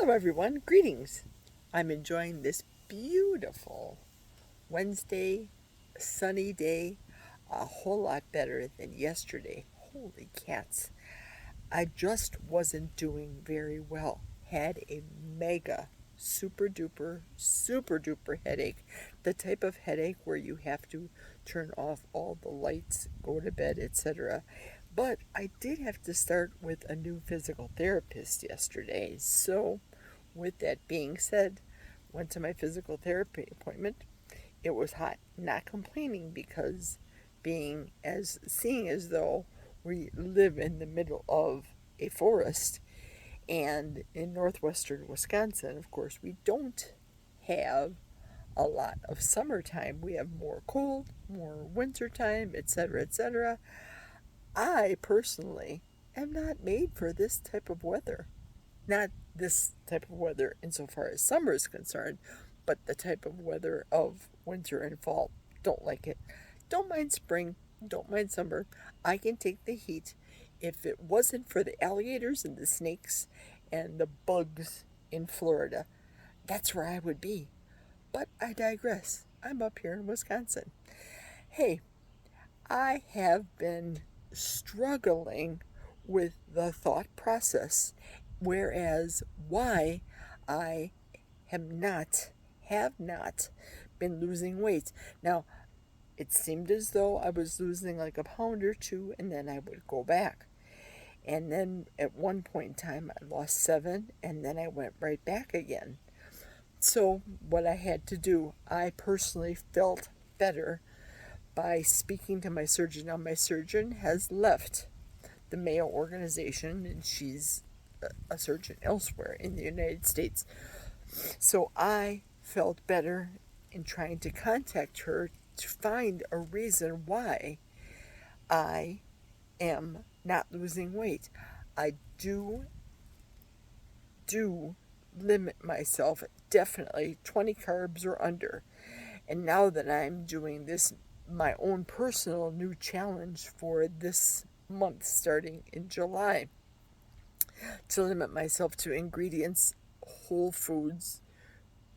Hello, everyone. Greetings. I'm enjoying this beautiful Wednesday, sunny day a whole lot better than yesterday. Holy cats. I just wasn't doing very well. Had a mega, super duper headache. The type of headache where you have to turn off all the lights, go to bed, etc. But I did have to start with a new physical therapist yesterday. So, with that being said, went to my physical therapy appointment. It was hot. Not complaining because seeing as though we live in the middle of a forest and in northwestern Wisconsin, of course, we don't have a lot of summertime. We have more cold, more wintertime, etc., etc. I personally am not made for this type of weather. Not this type of weather insofar as summer is concerned, but the type of weather of winter and fall. Don't like it. Don't mind spring, don't mind summer. I can take the heat. If it wasn't for the alligators and the snakes and the bugs in Florida, that's where I would be. But I digress. I'm up here in Wisconsin. Hey, I have been struggling with the thought process, whereas why I have not been losing weight. Now, it seemed as though I was losing like a pound or two and then I would go back. And then at one point in time, I lost 7 and then I went right back again. So, what I had to do, I personally felt better by speaking to my surgeon. Now, my surgeon has left the Mayo organization and she's a surgeon elsewhere in the United States. So I felt better in trying to contact her to find a reason why I am not losing weight. I do limit myself, definitely 20 carbs or under. And now that I'm doing this, my own personal new challenge for this month starting in July, to limit myself to ingredients, whole foods,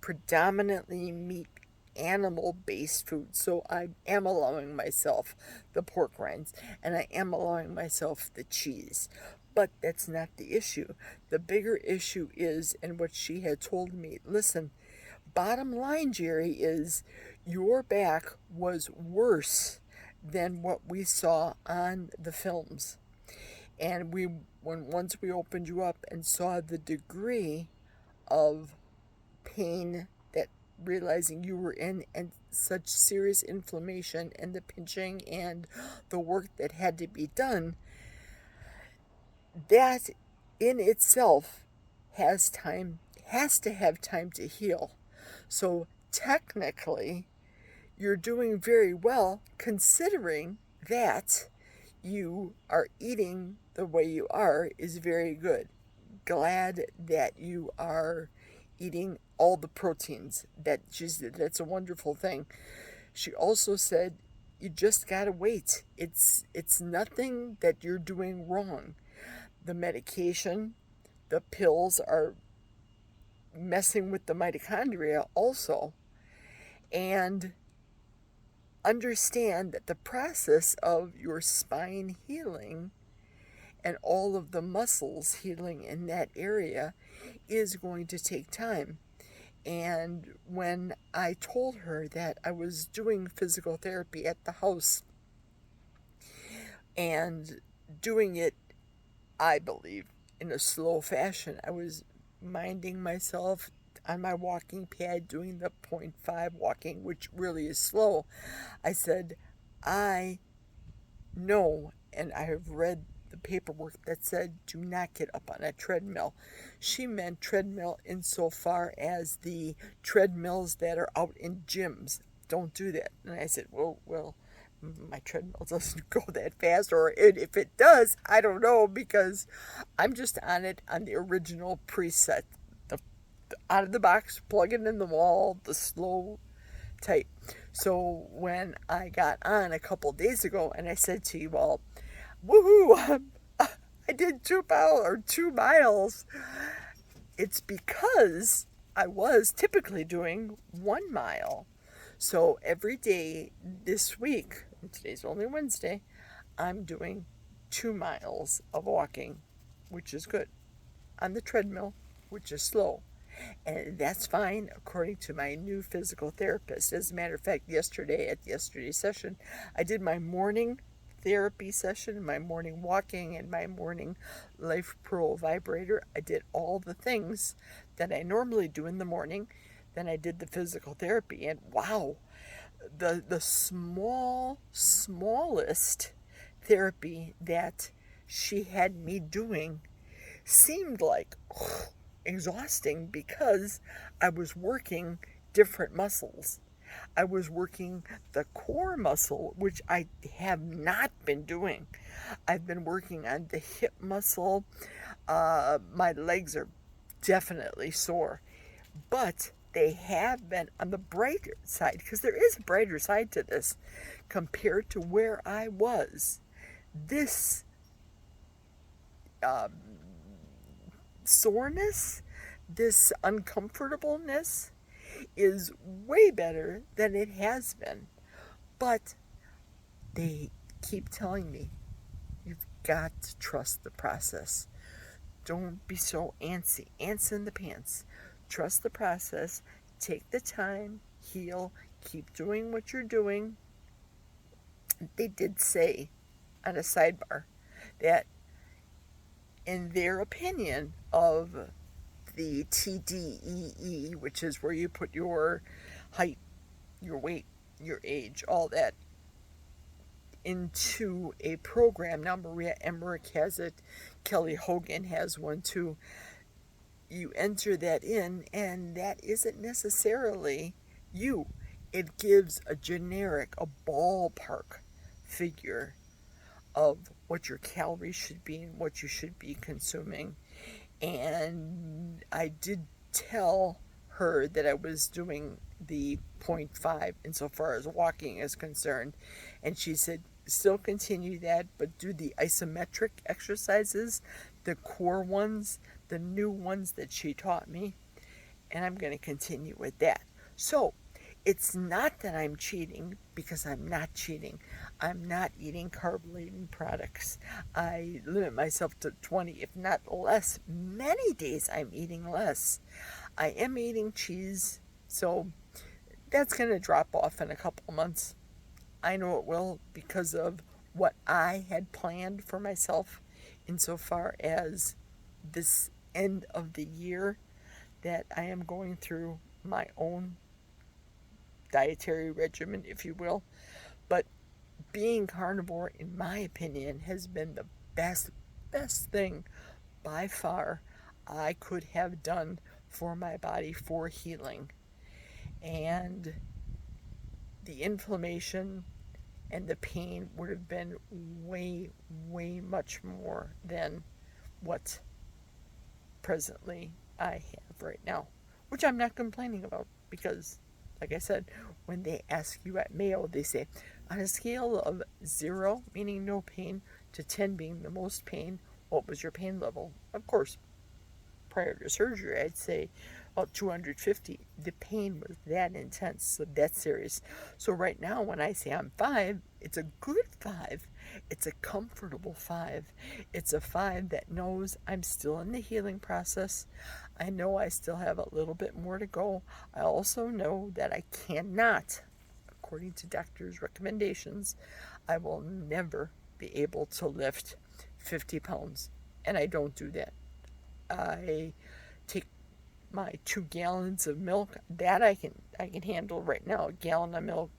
predominantly meat, animal based food. So I am allowing myself the pork rinds and I am allowing myself the cheese. But that's not the issue. The bigger issue is, and what she had told me, listen, bottom line, Jerry, is your back was worse than what we saw on the films. And once we opened you up and saw the degree of pain that realizing you were in and such serious inflammation and the pinching and the work that had to be done, that in itself has to have time to heal. So technically, you're doing very well considering that you are eating the way you are is very good. Glad that you are eating all the proteins. That's a wonderful thing. She also said you just gotta wait. It's nothing that you're doing wrong. The medication, the pills are messing with the mitochondria also. And understand that the process of your spine healing and all of the muscles healing in that area is going to take time. And when I told her that I was doing physical therapy at the house and doing it, I believe, in a slow fashion, I was minding myself on my walking pad doing the 0.5 walking, which really is slow. I said, I know, and I have read the paperwork that said do not get up on a treadmill. She meant treadmill insofar as the treadmills that are out in gyms. Don't do that. And I said, well, my treadmill doesn't go that fast, or if it does, I don't know, because I'm just on it on the original preset. Out of the box, plug it in the wall, the slow type. So when I got on a couple days ago and I said to you all, woohoo, I did 2 miles, it's because I was typically doing 1 mile. So every day this week, and today's only Wednesday, I'm doing 2 miles of walking, which is good, on the treadmill, which is slow. And that's fine according to my new physical therapist. As a matter of fact, at yesterday's session, I did my morning therapy session, my morning walking, and my morning Life Pro vibrator. I did all the things that I normally do in the morning. Then I did the physical therapy, and wow, the smallest therapy that she had me doing seemed like exhausting because I was working different muscles. I was working the core muscle, which I have not been doing. I've been working on the hip muscle. My legs are definitely sore, but they have been on the brighter side, because there is a brighter side to this compared to where I was. This soreness, this uncomfortableness is way better than it has been. But they keep telling me, you've got to trust the process. Don't be so antsy, ants in the pants. Trust the process, take the time, heal, keep doing what you're doing. They did say on a sidebar that in their opinion of the TDEE, which is where you put your height, your weight, your age, all that into a program. Now Maria Emmerich has it, Kelly Hogan has one too. You enter that in, and that isn't necessarily you. It gives a generic, a ballpark figure of what your calories should be and what you should be consuming. And I did tell her that I was doing the 0.5 insofar as walking is concerned. And she said, still continue that, but do the isometric exercises, the core ones, the new ones that she taught me. And I'm going to continue with that. So it's not that I'm cheating, because I'm not cheating. I'm not eating carb-laden products. I limit myself to 20, if not less. Many days I'm eating less. I am eating cheese, so that's going to drop off in a couple months. I know it will, because of what I had planned for myself insofar as this end of the year, that I am going through my own dietary regimen, if you will. But being carnivore, in my opinion, has been the best thing by far I could have done for my body for healing. And the inflammation and the pain would have been way much more than what presently I have right now, which I'm not complaining about, because like I said, when they ask you at Mayo, they say, on a scale of 0, meaning no pain, to 10 being the most pain, what was your pain level? Of course, prior to surgery, I'd say about 250. The pain was that intense, so that's serious. So right now, when I say I'm 5, it's a good 5. It's a comfortable 5. It's a 5 that knows I'm still in the healing process. I know I still have a little bit more to go. I also know that I cannot, according to doctors' recommendations, I will never be able to lift 50 pounds. And I don't do that. I take my 2 gallons of milk that I can handle right now. A gallon of milk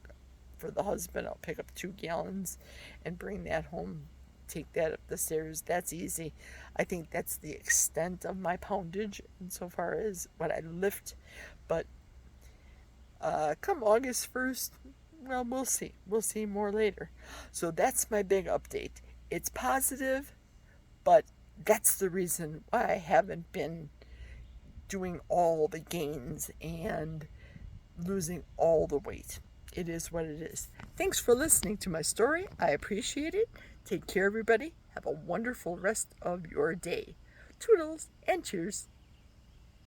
for the husband. I'll pick up 2 gallons and bring that home, take that up the stairs. That's easy. I think that's the extent of my poundage insofar as what I lift. But come August 1st, well, we'll see. We'll see more later. So that's my big update. It's positive, but that's the reason why I haven't been doing all the gains and losing all the weight. It is what it is. Thanks for listening to my story. I appreciate it. Take care, everybody. Have a wonderful rest of your day. Toodles and cheers.